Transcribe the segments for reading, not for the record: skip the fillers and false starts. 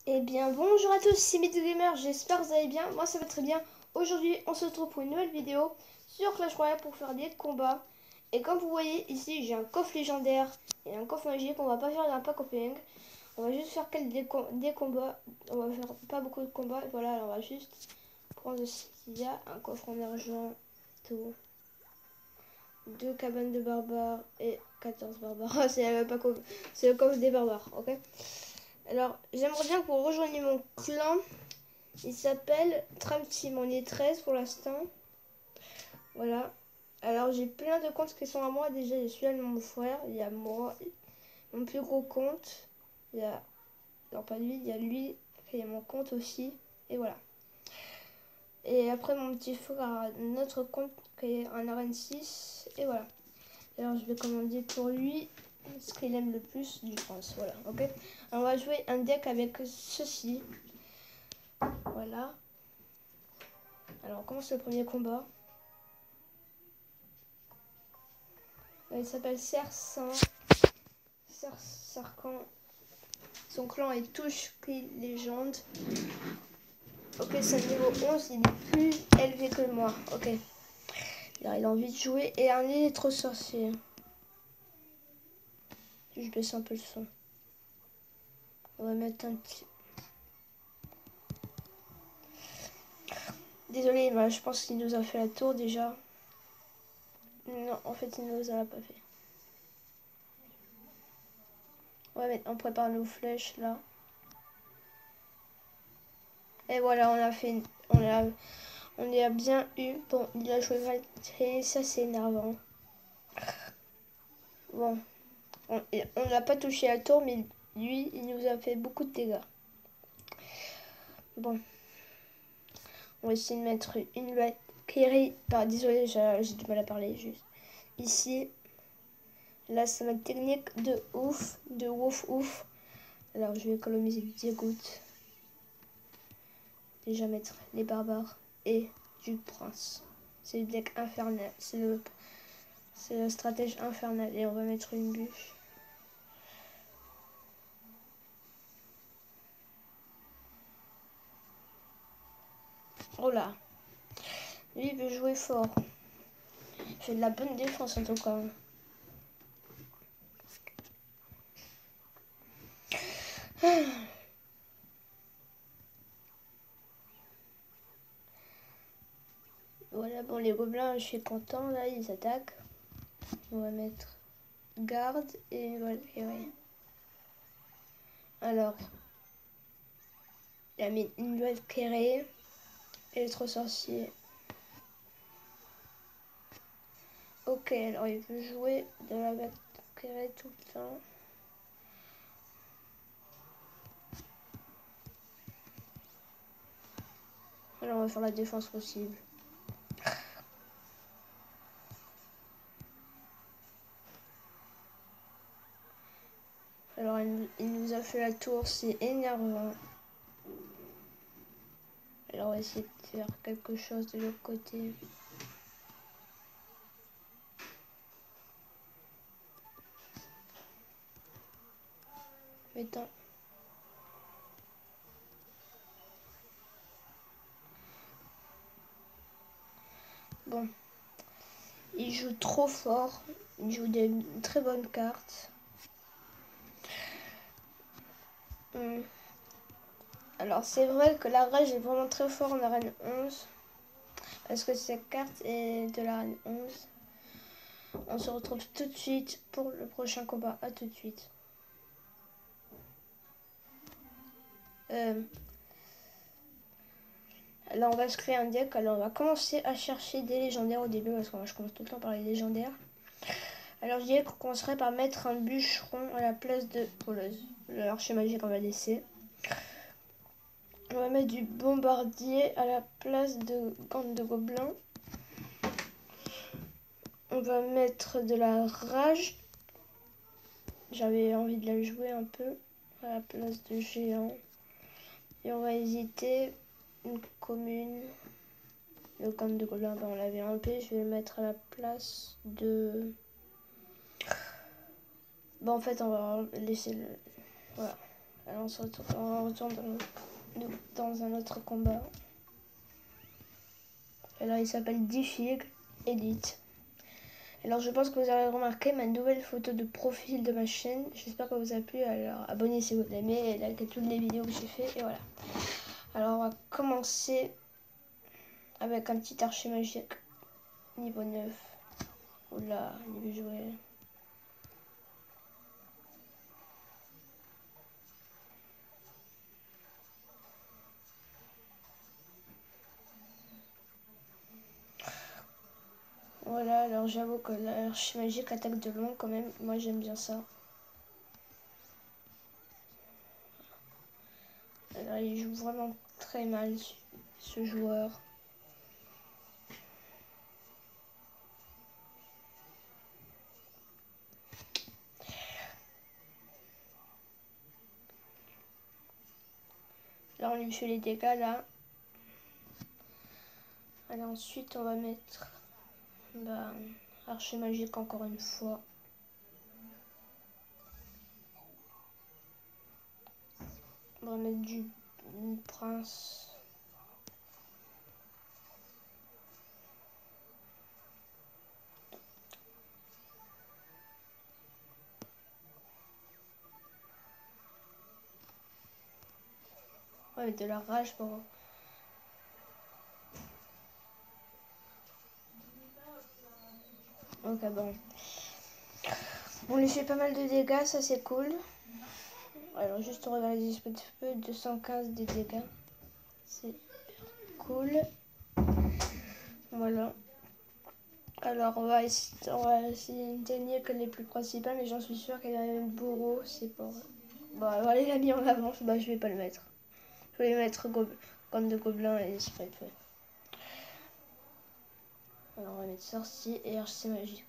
Eh bien bonjour à tous, c'est Mytho Gamer, j'espère que vous allez bien, moi ça va très bien. Aujourd'hui on se retrouve pour une nouvelle vidéo sur Clash Royale pour faire des combats. Et comme vous voyez ici j'ai un coffre légendaire et un coffre magique, on va pas faire un pack opening. On va juste faire des combats, on va faire pas beaucoup de combats, voilà, alors on va juste prendre ce qu'il y a, un coffre en argent, tout. 2 cabanes de barbares et 14 barbares, c'est le coffre des barbares, ok. Alors j'aimerais bien que vous rejoigniez mon clan. Il s'appelle Tram Team. On est 13 pour l'instant. Voilà. Alors j'ai plein de comptes qui sont à moi. Déjà, il y a celui-là de mon frère. Il y a moi. Mon plus gros compte. Il y a. Non, pas lui. Il y a lui. Il y a mon compte aussi. Et voilà. Et après, mon petit frère a notre compte qui est un RN6. Et voilà. Alors je vais commander pour lui ce qu'il aime le plus, je pense. Voilà. Ok. Alors, on va jouer un deck avec ceci. Voilà. Alors on commence le premier combat. Il s'appelle Sersan. Sarkan. Son clan est touche qui légende. Ok, c'est niveau 11, il est plus élevé que moi. Ok. Alors, il a envie de jouer. Et un électro-sorcier. Je baisse un peu le son. On va mettre un petit. Désolé, mais je pense qu'il nous a fait la tour déjà. Non, en fait, il nous en a pas fait. On prépare nos flèches là. Et voilà, on a fait. On a bien eu. Bon, il a joué et ça c'est énervant. Bon, on n'a pas touché la tour, mais lui, il nous a fait beaucoup de dégâts. Bon, on va essayer de mettre une Valkyrie. Désolé, j'ai du mal à parler juste. Ici, là, c'est ma technique de ouf, de ouf. Alors, je vais économiser des gouttes. Déjà mettre les barbares et du prince. C'est le deck infernal. C'est le stratège infernal. Et on va mettre une bûche. Oh là. Lui, il veut jouer fort. Il fait de la bonne défense en tout cas. Voilà, bon, les gobelins, je suis content. Là, ils attaquent. On va mettre garde et voilà. Et ouais. Alors, il a mis une Valkyrie. Électro-sorcier. Ok, alors il veut jouer de la Valkyrie tout le temps. Alors on va faire la défense possible. Alors il nous a fait la tour, c'est énervant. Alors on va essayer de faire quelque chose de l'autre côté. Mettons. Bon. Il joue trop fort. Il joue des très bonnes cartes. Alors c'est vrai que la rage est vraiment très fort en arène 11. Parce que cette carte est de l'arène 11. On se retrouve tout de suite pour le prochain combat. À tout de suite. Là on va se créer un deck. Alors on va commencer à chercher des légendaires au début. Parce que moi je commence tout le temps par les légendaires. Alors je dirais qu'on commencerait par mettre un bûcheron à la place de... Pour l'archer magique on va laisser. On va mettre du bombardier à la place de bande de gobelins. On va mettre de la rage. J'avais envie de la jouer un peu à la place de géant. Et on va hésiter une commune. Le camp de gobelins, on l'avait enlevé. Je vais le mettre à la place de... Bon, en fait, on va laisser le... Voilà. Alors on retourne dans un autre combat. Alors il s'appelle Diffig Elite. Alors je pense que vous avez remarqué ma nouvelle photo de profil de ma chaîne. J'espère que vous a plu. Alors abonnez-vous si vous l'aimez et likez toutes les vidéos que j'ai fait. Et voilà. Alors on va commencer avec un petit archer magique. Niveau 9. Oula, il veut jouer. Voilà, alors j'avoue que l'archer magique attaque de loin quand même. Moi j'aime bien ça. Alors il joue vraiment très mal ce joueur. Là on lui fait les dégâts là. Alors ensuite on va mettre archer magique encore une fois. On va mettre du prince. On va mettre de la rage pour... Ok bon. On lui fait pas mal de dégâts, ça c'est cool. Alors juste on regarde les esprits de feu, 215 des dégâts. C'est cool. Voilà. Alors on va essayer une technique les plus principales, mais j'en suis sûre qu'elle a un bourreau, c'est pour... Bon, voilà, il a mis en avance, bah je vais pas le mettre. Je vais mettre corne de gobelin et esprit de feu. Alors on va mettre sorcier et archer magique.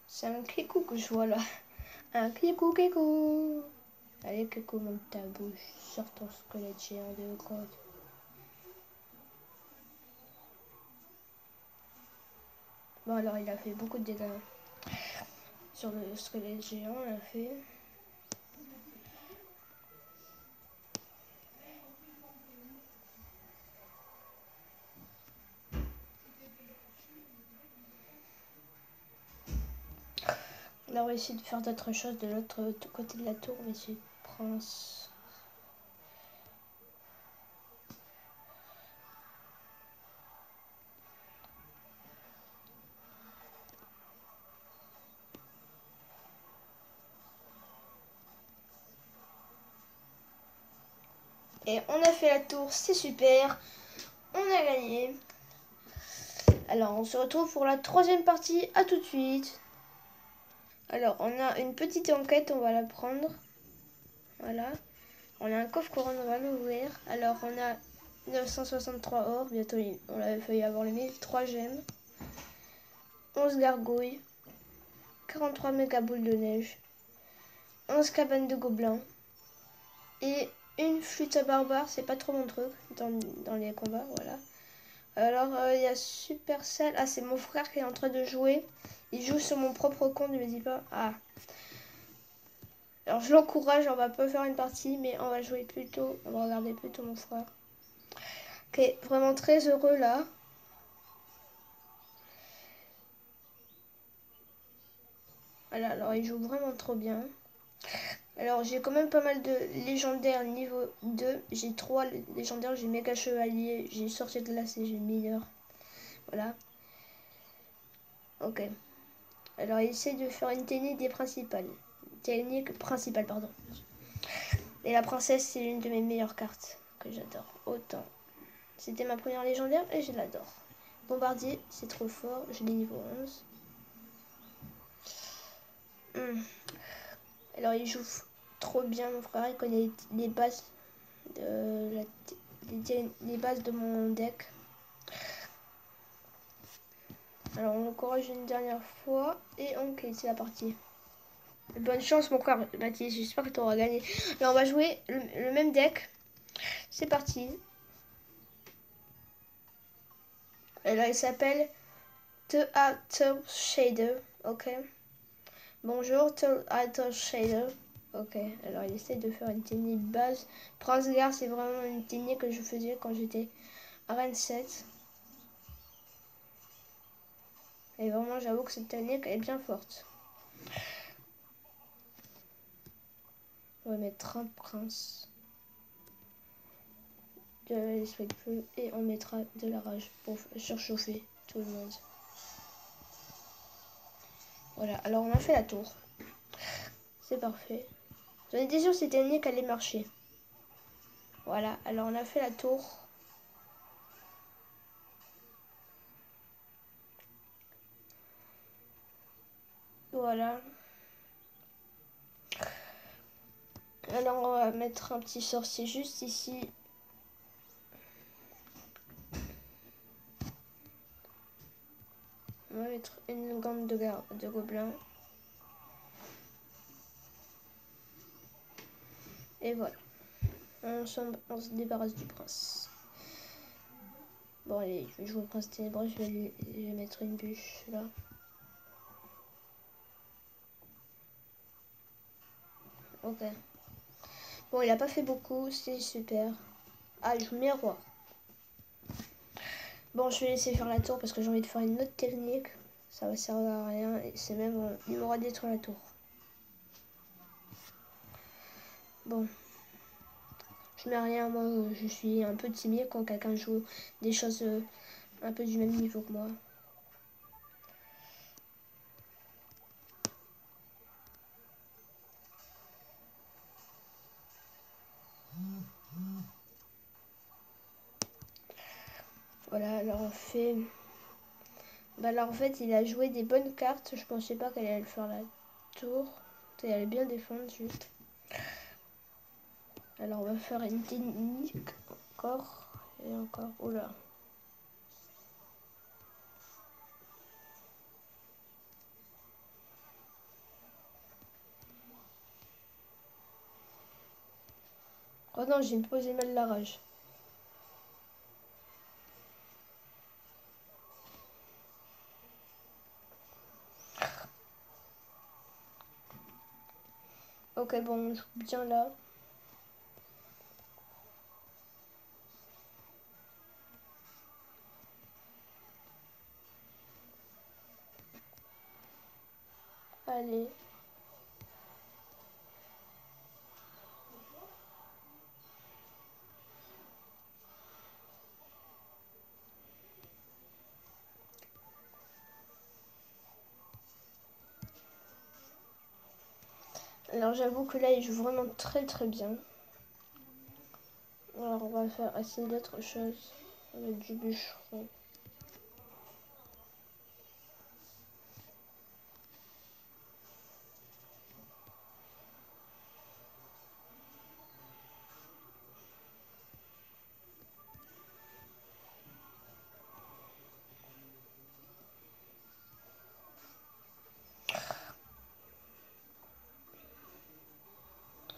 C'est un kikou que je vois là. Un kikou. Allez kikou, monte ta bouche. Sors ton squelette géant de code. Bon alors il a fait beaucoup de dégâts. Sur le squelette géant, il a fait... Là on va essayer de faire d'autres choses de l'autre côté de la tour, mais c'est prince. Et on a fait la tour, c'est super. On a gagné. Alors on se retrouve pour la troisième partie, à tout de suite. Alors on a une petite enquête, on va la prendre. Voilà. On a un coffre couronne, on va l'ouvrir. Alors on a 963 or, bientôt on avait failli avoir les 1000, 3 gemmes, 11 gargouilles, 43 méga boules de neige, 11 cabanes de gobelins et une flûte à barbare, c'est pas trop mon truc dans les combats, voilà. Alors il y a Supercell, ah c'est mon frère qui est en train de jouer, il joue sur mon propre compte, ne me dis pas, ah. Alors je l'encourage, on va pas faire une partie, mais on va jouer plutôt, on va regarder plutôt mon frère. Ok, vraiment très heureux là. Voilà, alors il joue vraiment trop bien. Alors j'ai quand même pas mal de légendaires niveau 2. J'ai 3 légendaires, j'ai méga chevalier, j'ai sorcier de glace et j'ai mineur. Voilà. Ok. Alors il essaie de faire une technique principale. Technique principale, pardon. Et la princesse, c'est l'une de mes meilleures cartes que j'adore. Autant. C'était ma première légendaire et je l'adore. Bombardier, c'est trop fort. Je l'ai niveau 11. Alors il joue trop bien mon frère. Il connaît les bases les bases de mon deck. Alors on encourage une dernière fois et on quitte la partie. Bonne chance mon frère Baptiste, j'espère que tu auras gagné. Là on va jouer le même deck. C'est parti. Et là il s'appelle Theater Shader, ok. Bonjour, Theater Shader. Ok, alors il essaie de faire une technique base. Prince Gare, c'est vraiment une technique que je faisais quand j'étais à Rennes 7. Et vraiment, j'avoue que cette technique est bien forte. On va mettre un prince de l'esprit de feu et on mettra de la rage pour surchauffer tout le monde. Voilà, alors on a fait la tour. C'est parfait. J'en étais sûre que cette technique allait marcher. Voilà, alors on a fait la tour. Voilà. Alors on va mettre un petit sorcier juste ici. On va mettre une gante de gobelins. Et voilà. On se débarrasse du prince. Bon allez, je vais jouer au prince ténébreux, je vais mettre une bûche là. Ok. Bon, il a pas fait beaucoup, c'est super. Ah, je mets roi. Bon, je vais laisser faire la tour parce que j'ai envie de faire une autre technique. Ça va servir à rien et c'est même... il m'aura détruit la tour. Bon. Je mets rien, moi je suis un peu timide quand quelqu'un joue des choses un peu du même niveau que moi. Voilà, alors on fait... Bah alors en fait il a joué des bonnes cartes, je pensais pas qu'elle allait faire la tour. Elle allait bien défendre juste. Alors on va faire une technique encore et encore. Oula. Oh non, j'ai posé mal la rage. Ok, bon, on joue bien là. Allez. Alors j'avoue que là il joue vraiment très très bien. Alors on va faire essayer d'autres choses. On va mettre du bûcheron.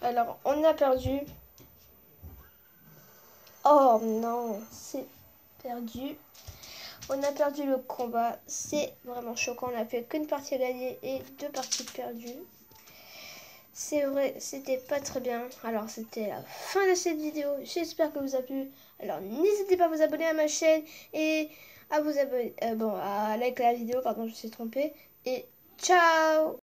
Alors on a perdu. Oh non, c'est perdu. On a perdu le combat. C'est vraiment choquant. On a fait qu'une partie à gagner et 2 parties perdues. C'est vrai, c'était pas très bien. Alors c'était la fin de cette vidéo. J'espère que vous a plu. Alors n'hésitez pas à vous abonner à ma chaîne et à vous abonner. À liker la vidéo, pardon, je me suis trompée. Et ciao!